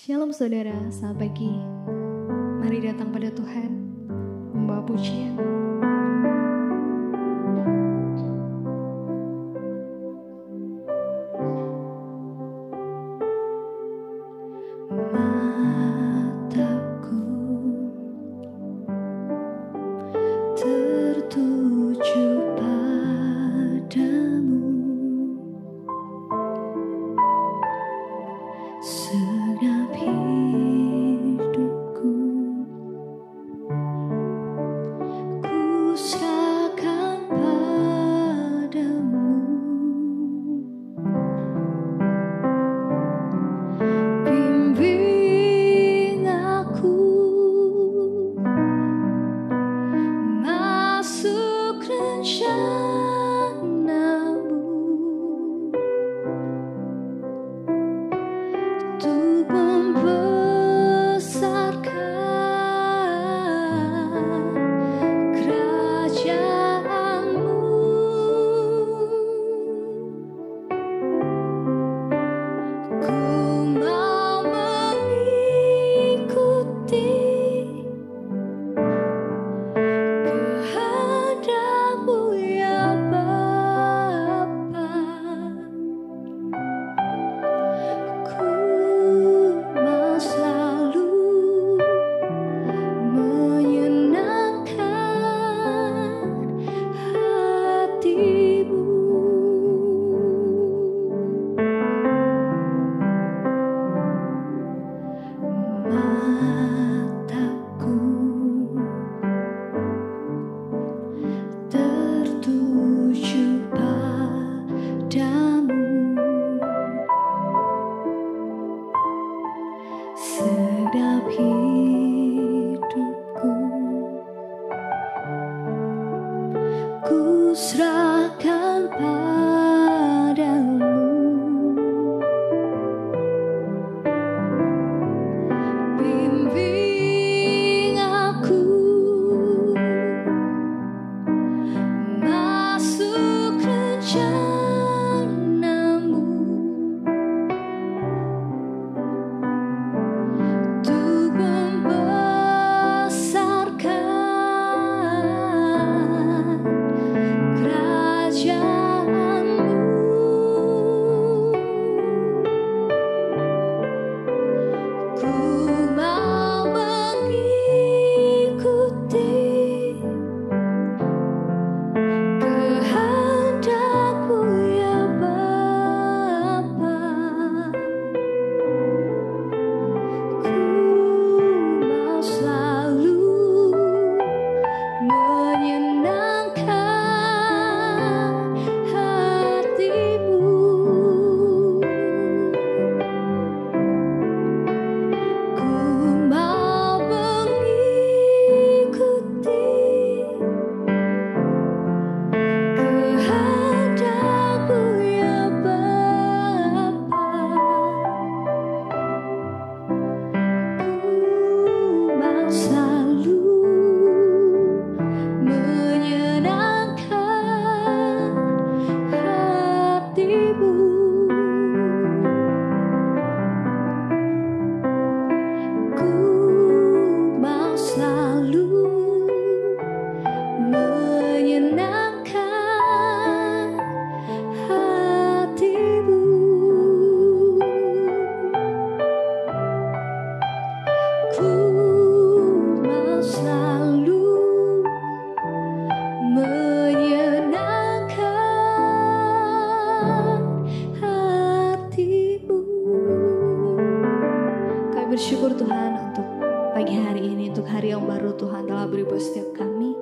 Shalom saudara, selamat pagi. Mari datang pada Tuhan, membawa pujian. Mataku tertuju padamu, segenap hidupku ku serahkan padamu. Bimbing aku masuk rencana-Mu untuk membesarkan kerajaan-Mu. Ku mau mengikuti kehendak-Mu ya Bapa. Ku mau selalu menyenangkan hati-Mu. Mataku tertuju padamu, segenap hidupku ku serahkan padamu. Bimbing aku masuk rencana-Mu untuk membesarkan kerajaan-Mu. Ku mau mengikuti kehendak-Mu ya Bapa. Ku mau selalu menyenangkan hati-Mu. Ku mau mengikuti kehendak-Mu ya Bapa. Ku mau selalu menyenangkan hati-Mu. Ku mau selalu menyenangkan hati-Mu. Ku mau selalu menyenangkan hati-Mu. Kami bersyukur Tuhan untuk pagi hari ini, untuk hari yang baru Tuhan telah beri buat setiap kami.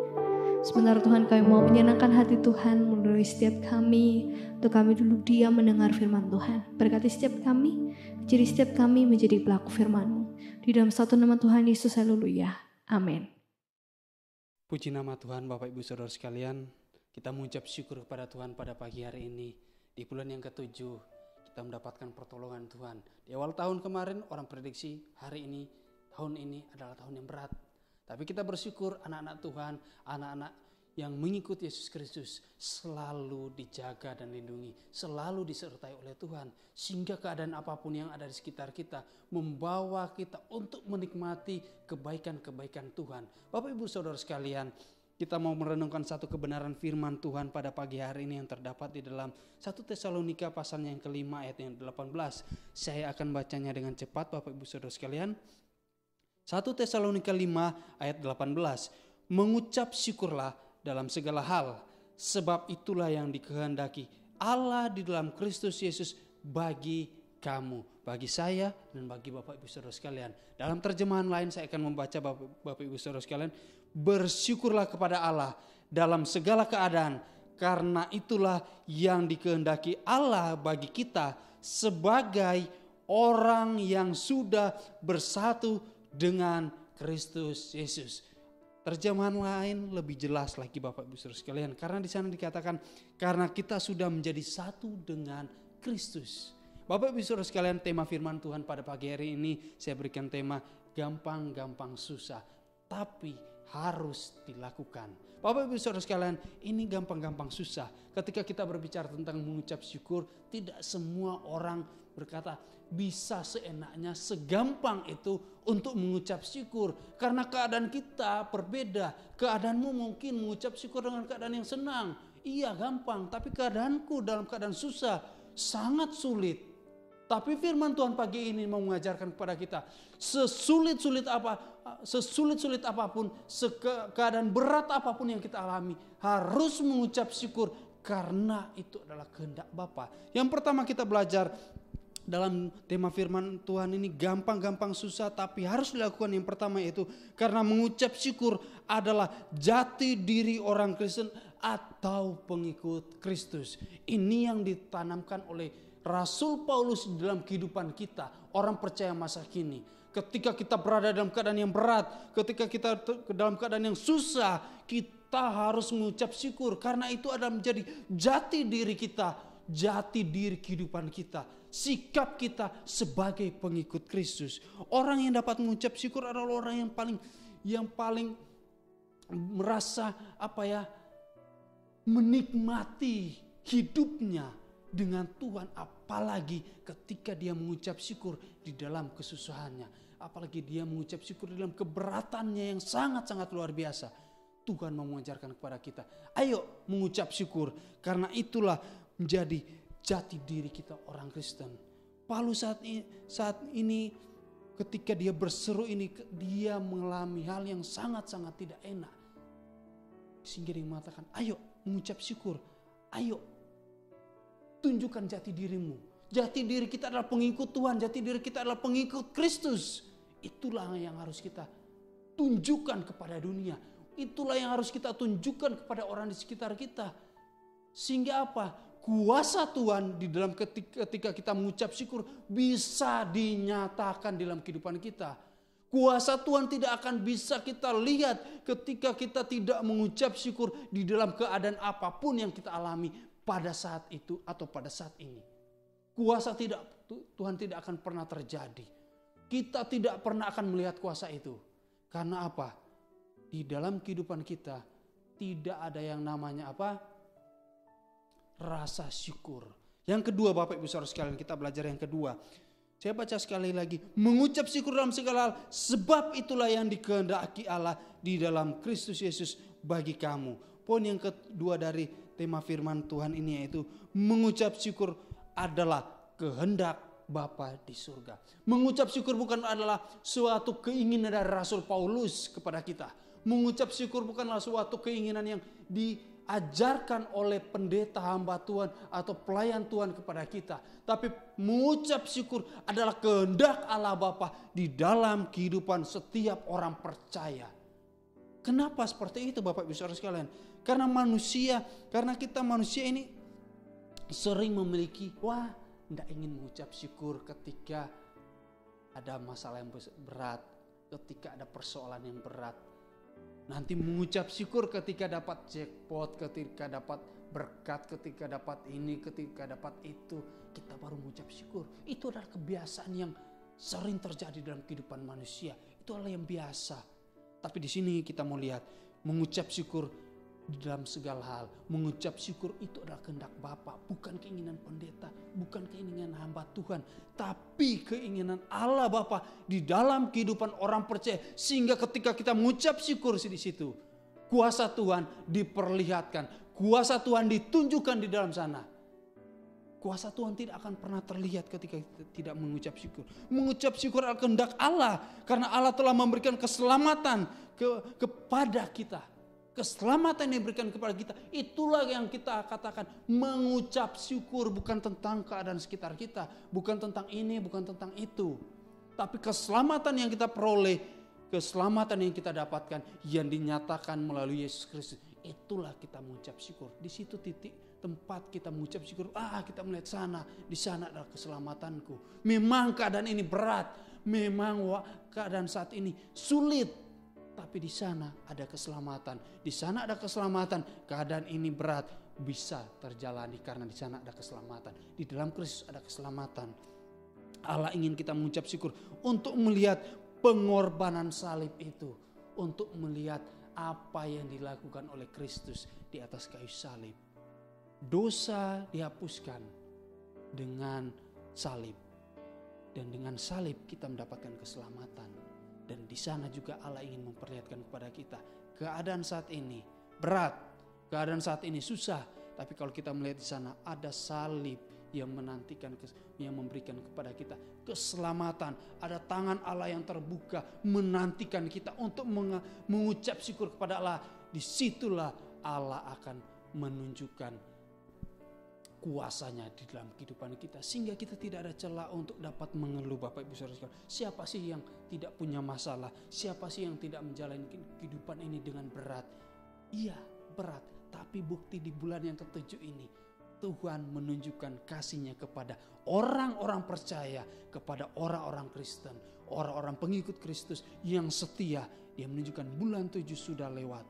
Sebentar Tuhan, kami mau menyenangkan hati Tuhan melalui setiap kami, untuk kami dulu diam mendengar firman Tuhan. Berkati setiap kami, jadi setiap kami menjadi pelaku firman-Mu. Di dalam satu nama Tuhan Yesus, haleluya. Amin. Puji nama Tuhan, Bapak Ibu Saudara sekalian. Kita mengucap syukur kepada Tuhan pada pagi hari ini. Di bulan yang ke-7 kita mendapatkan pertolongan Tuhan. Di awal tahun kemarin orang prediksi hari ini, tahun ini adalah tahun yang berat. Tapi kita bersyukur anak-anak Tuhan, anak-anak yang mengikuti Yesus Kristus selalu dijaga dan lindungi, selalu disertai oleh Tuhan, sehingga keadaan apapun yang ada di sekitar kita membawa kita untuk menikmati kebaikan-kebaikan Tuhan. Bapak Ibu Saudara sekalian, kita mau merenungkan satu kebenaran firman Tuhan pada pagi hari ini yang terdapat di dalam 1 Tesalonika pasalnya yang kelima ayat yang 18. Saya akan bacanya dengan cepat Bapak Ibu Saudara sekalian. 1 Tesalonika 5 ayat 18. Mengucap syukurlah dalam segala hal, sebab itulah yang dikehendaki Allah di dalam Kristus Yesus bagi kamu, bagi saya dan bagi Bapak Ibu Saudara sekalian. Dalam terjemahan lain saya akan membaca Bapak Ibu Saudara sekalian, bersyukurlah kepada Allah dalam segala keadaan, karena itulah yang dikehendaki Allah bagi kita sebagai orang yang sudah bersatu dengan Kristus Yesus. Terjemahan lain lebih jelas lagi Bapak Ibu Saudara sekalian, karena di sana dikatakan karena kita sudah menjadi satu dengan Kristus. Bapak Ibu Saudara sekalian, tema firman Tuhan pada pagi hari ini saya berikan tema gampang-gampang susah, tapi harus dilakukan. Bapak Ibu Saudara sekalian, ini gampang-gampang susah. Ketika kita berbicara tentang mengucap syukur, tidak semua orang berkata bisa seenaknya, segampang itu untuk mengucap syukur. Karena keadaan kita berbeda. Keadaanmu mungkin mengucap syukur dengan keadaan yang senang. Iya gampang, tapi keadaanku dalam keadaan susah, sangat sulit. Tapi firman Tuhan pagi ini mau mengajarkan kepada kita, sesulit-sulit apapun, keadaan berat apapun yang kita alami, harus mengucap syukur karena itu adalah kehendak Bapa. Yang pertama kita belajar dalam tema firman Tuhan ini gampang-gampang susah tapi harus dilakukan. Yang pertama itu karena mengucap syukur adalah jati diri orang Kristen atau pengikut Kristus. Ini yang ditanamkan oleh Rasul Paulus di dalam kehidupan kita, orang percaya masa kini. Ketika kita berada dalam keadaan yang berat, ketika kita dalam keadaan yang susah, kita harus mengucap syukur. Karena itu adalah menjadi jati diri kita, jati diri kehidupan kita, sikap kita sebagai pengikut Kristus. Orang yang dapat mengucap syukur adalah orang yang paling merasa menikmati hidupnya dengan Tuhan, apalagi ketika dia mengucap syukur di dalam kesusahannya, apalagi dia mengucap syukur di dalam keberatannya yang sangat-sangat luar biasa. Tuhan mau mengajarkan kepada kita, ayo mengucap syukur, karena itulah menjadi jati diri kita orang Kristen. Paulus saat ini ketika dia berseru ini, dia mengalami hal yang sangat-sangat tidak enak, sehingga dia mengatakan, ayo mengucap syukur, ayo tunjukkan jati dirimu. Jati diri kita adalah pengikut Tuhan, jati diri kita adalah pengikut Kristus. Itulah yang harus kita tunjukkan kepada dunia. Itulah yang harus kita tunjukkan kepada orang di sekitar kita. Sehingga apa? Kuasa Tuhan di dalam ketika kita mengucap syukur bisa dinyatakan dalam kehidupan kita. Kuasa Tuhan tidak akan bisa kita lihat ketika kita tidak mengucap syukur di dalam keadaan apapun yang kita alami pada saat itu atau pada saat ini. Kuasa Tuhan tidak akan pernah terjadi. Kita tidak pernah akan melihat kuasa itu. Karena apa? Di dalam kehidupan kita tidak ada yang namanya rasa syukur. Yang kedua Bapak Ibu Saudara sekalian, kita belajar yang kedua. Saya baca sekali lagi. Mengucap syukur dalam segala hal, sebab itulah yang dikehendaki Allah di dalam Kristus Yesus bagi kamu. Poin yang kedua dari tema firman Tuhan ini yaitu mengucap syukur adalah kehendak Bapa di surga. Mengucap syukur bukan adalah suatu keinginan dari Rasul Paulus kepada kita. Mengucap syukur bukanlah suatu keinginan yang diajarkan oleh pendeta hamba Tuhan atau pelayan Tuhan kepada kita. Tapi mengucap syukur adalah kehendak Allah Bapa di dalam kehidupan setiap orang percaya. Kenapa seperti itu Bapak Ibu Saudara sekalian? Karena kita manusia ini sering memiliki, tidak ingin mengucap syukur ketika ada masalah yang berat, ketika ada persoalan yang berat. Nanti mengucap syukur ketika dapat jackpot, ketika dapat berkat, ketika dapat ini, ketika dapat itu, kita baru mengucap syukur. Itu adalah kebiasaan yang sering terjadi dalam kehidupan manusia. Itu adalah yang biasa. Tapi di sini kita mau lihat, mengucap syukur di dalam segala hal. Mengucap syukur itu adalah kehendak Bapa, bukan keinginan pendeta, bukan keinginan hamba Tuhan, tapi keinginan Allah Bapa di dalam kehidupan orang percaya. Sehingga ketika kita mengucap syukur di situ, kuasa Tuhan diperlihatkan, kuasa Tuhan ditunjukkan di dalam sana. Kuasa Tuhan tidak akan pernah terlihat ketika kita tidak mengucap syukur. Mengucap syukur adalah kehendak Allah, karena Allah telah memberikan keselamatan kepada kita. Keselamatan yang diberikan kepada kita, itulah yang kita katakan mengucap syukur. Bukan tentang keadaan sekitar kita, bukan tentang ini, bukan tentang itu. Tapi keselamatan yang kita peroleh, keselamatan yang kita dapatkan, yang dinyatakan melalui Yesus Kristus, itulah kita mengucap syukur. Di situ titik tempat kita mengucap syukur. Kita melihat sana, di sana adalah keselamatanku. Memang keadaan ini berat, memang keadaan saat ini sulit, tapi di sana ada keselamatan. Di sana ada keselamatan. Keadaan ini berat, bisa terjalani karena di sana ada keselamatan. Di dalam Kristus ada keselamatan. Allah ingin kita mengucap syukur untuk melihat pengorbanan salib itu, untuk melihat apa yang dilakukan oleh Kristus di atas kayu salib. Dosa dihapuskan dengan salib, dan dengan salib kita mendapatkan keselamatan. Dan di sana juga Allah ingin memperlihatkan kepada kita, keadaan saat ini berat, keadaan saat ini susah, tapi kalau kita melihat di sana ada salib yang menantikan, yang memberikan kepada kita keselamatan. Ada tangan Allah yang terbuka menantikan kita untuk mengucap syukur kepada Allah. Disitulah Allah akan menunjukkan kuasanya di dalam kehidupan kita, sehingga kita tidak ada celah untuk dapat mengeluh. Bapak Ibu Saudara sekalian, siapa sih yang tidak punya masalah? Siapa sih yang tidak menjalani kehidupan ini dengan berat? Iya, berat, tapi bukti di bulan yang ke-7 ini Tuhan menunjukkan kasih-Nya kepada orang-orang percaya, kepada orang-orang Kristen, orang-orang pengikut Kristus yang setia. Dia menunjukkan bulan 7 sudah lewat,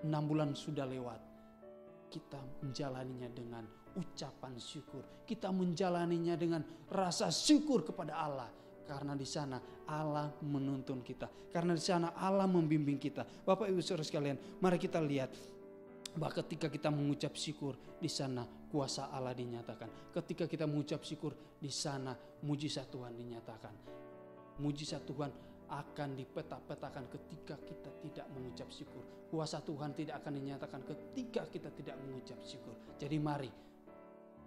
6 bulan sudah lewat. Kita menjalaninya dengan ucapan syukur. Kita menjalaninya dengan rasa syukur kepada Allah. Karena di sana Allah menuntun kita. Karena di sana Allah membimbing kita. Bapak Ibu Saudara sekalian, mari kita lihat bahwa ketika kita mengucap syukur, di sana kuasa Allah dinyatakan. Ketika kita mengucap syukur, di sana mujizat Tuhan dinyatakan. Mujizat Tuhan akan dipetak-petakan ketika kita tidak mengucap syukur. Kuasa Tuhan tidak akan dinyatakan ketika kita tidak mengucap syukur. Jadi mari,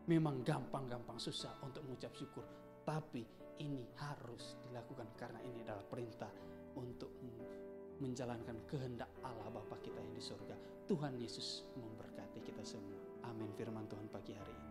memang gampang-gampang susah untuk mengucap syukur, tapi ini harus dilakukan karena ini adalah perintah untuk menjalankan kehendak Allah Bapa kita yang di surga. Tuhan Yesus memberkati kita semua. Amin. Firman Tuhan pagi hari ini.